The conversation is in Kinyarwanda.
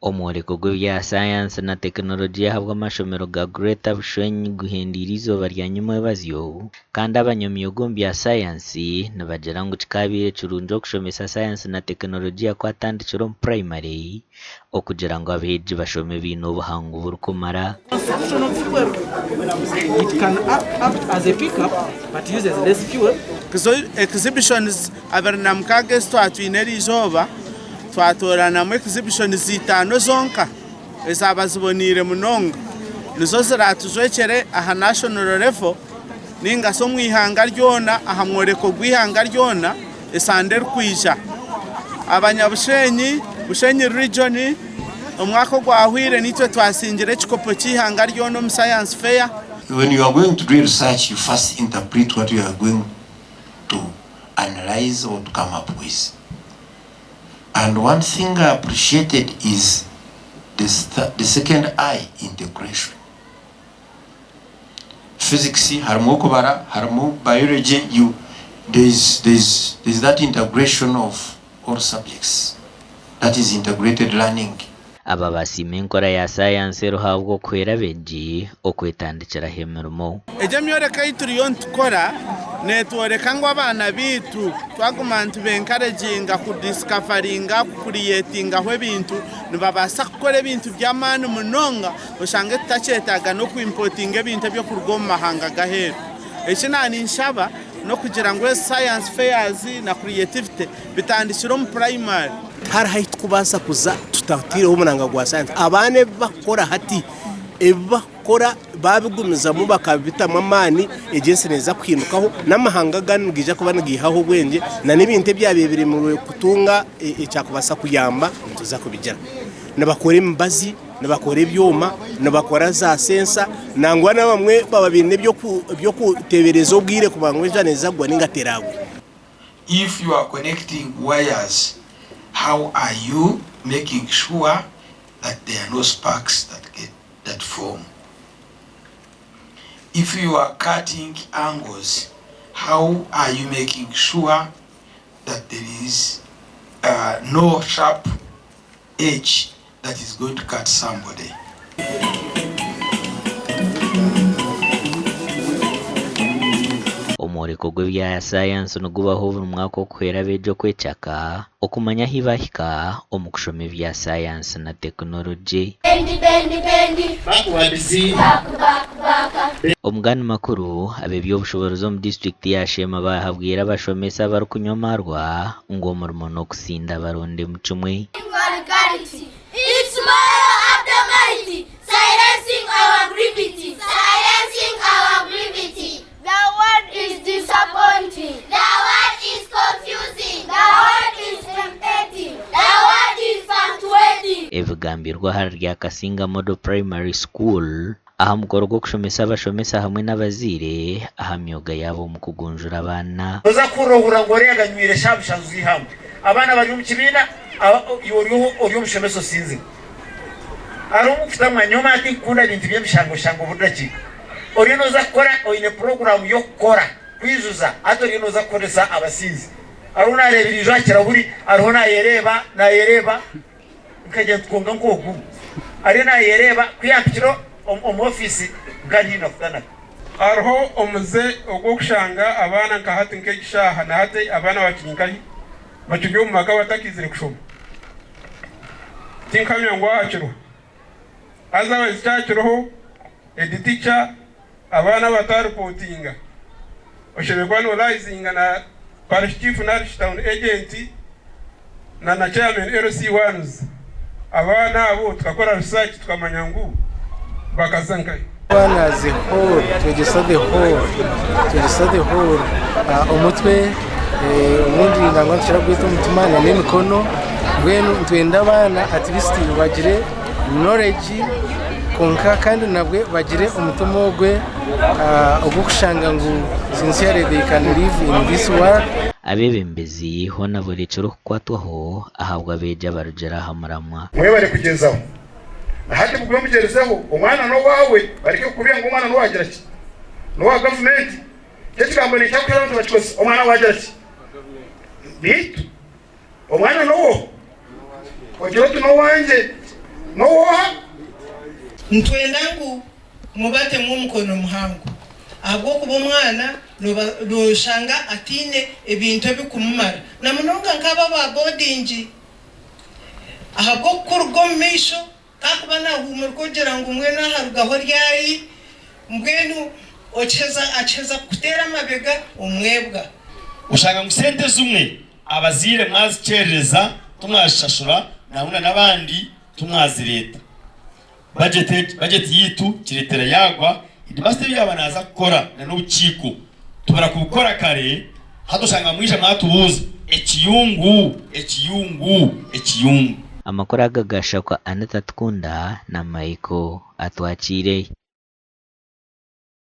Omworeko gw'ebya science na tekinologia habwa amashomero ga Greater Bushenyi guhendira izoba rya nyuma y'ebazyo kandi abanyomi omu bya science nibagira ngu kikabire kirungi okushomesa science na tekinologia kwatandikira omu primary okugira ngu abeegi bashome biine obuhango burikumara. It can act as a pickup but uses less fuel. Exhibitions abarina mukaga twatwine erizoba twatoranamu exhibitions zitano zonka ezaba zibonire munonga nizo ziratujwekere aha national level ninga so mwihanga ryona aha mworeko gwihanga ryona esande rkwija Bushenyi region omwaka gwahwire nitwe twasingire ekikopo cy'ihanga ryona mu science fair. When you are going to do research, you first interpret what you are going to analyze or to come up with. And one thing I appreciated is the second I, integration. Physics, harmo kubara, harmo biology, there's that integration of all subjects. That is integrated learning. Aba basima enkora ya science eruhabwa okuhwera beegi okwetandikiraho emirimo. Egyo myoreka ituriyo ntukora networeka ngo abana bitu twaguma ntubenkareginga kudiscoveringa kucreatinga ebintu nibabasa gukora ebintu by'amani munonga oshange tutakyetaga no kuimportinga ebintu byo kuruga mu mahanga gaheru. Ekinani nshaba no kugira ngo science fairs na creativity bitandikira mu primary har hait kubasa kuza tutatira umunanga gwa science abane bakora hati ebakora babigumiza mu bakabita mamani ejensi neza kwinukaho namahanga ganugije kuba ngihaho bwenge na nibinte byabibiri mu kutunga ecyakubasa kuyamba tuza kubijana nabakora imbazi nabakora ibyuma nabakora za sensa nangwa na bamwe bababine byo kutebereza ubwire kubangwe janeza gwa ningateragwe. If you are connecting wires, how are you making sure that there are no sparks that form? If you are cutting angles, how are you making sure that there is no sharp edge that is going to cut somebody? Omworeko gw'ebya science nigubaho buri mwaka okuhwera beegi okwechaka okumanya hibahika omu kushoma ebya science na tekinologi. Omugani makuru ab'ebyobushobozi omu district ya Shema bahabwire abashomesa barikunyomarwa ngu omurimo n'okusinda baronde mu kimwe. Silencing our gravity. Silencing our gravity. The word is disappointing. The word is confusing. The word is tempting. The word is fluctuating. Ebigambirwa hari rya Kasinga Model Primary School aha mukoro gwo kushomesa abashomesa hamwe n'abazire aha myoga yabo mu kugunjura abana. Oza kurohura ngo reganywire shabushazuzi hamwe abana bari mu kibina ori omushomeso sinzi arumu kufita mwanyoma ati kunda bintu by'ebishango budaki ori noza kora oine program yo kora kwizuza atori noza koresa abasizi aruna rebirijo akirahuri arona yereba nkaje tkonga nkogu arena yereba kuyapikiro omu office ngani nafutana arho omuze ogokushanga abana nkahati nkegishaha na hati abana bakinyinkai bakiryo mu maga batakizire kushoma tinkamya ngo akiro azawe zitakiroho editicha abana bataripotinga oshebekwa no lizinga na parish chief na town agent na chairman LC1s abana abo tukakora research tukamanya ngo bakazankai Bwana as a whole, the whole umutwe ubundi ngangwa nshira gwita umutumanya n'imikono gwenu ntwenda abana at least bagire knowledge konka kandi nabwe bagire umutomo gwe ogukushanga ngo sincerely they can live in this world. Abebembezi ho nabo lecero kwatwaho ahabwa beja barugera hamuramwa mwe bari kugezaho ahati mugwe mugerezeho umwana no wawe barike kubiya ngo umwana no wagira ki no wa government cyangwa ni cyakora abantu bakose umwana wagira ki bitu umwana no wo ogira tu no wanje noha ntwendangu mubate mu mukono muhango ahubwo kuba umwana nushanga atine ibintu bikumumara na munonga nkaba ba boarding ahubwo kurgo misho kakuba na humur kugira ngo umwe naharugaho ryari mbwenu acheza kutera mabega umwebwa ushaka ngusente zumwe abazire mwazicereza tumwashashura nabuna nabandi tumwazireta budget yitu kiretera yagwa idimaste byabanaza gukora na n'ubukiko tubara kubukora kare hadushanga mwisha mwatubuza ekiyungu amakuru agagasha kwa Anita Tkunda na Maiko atwachire.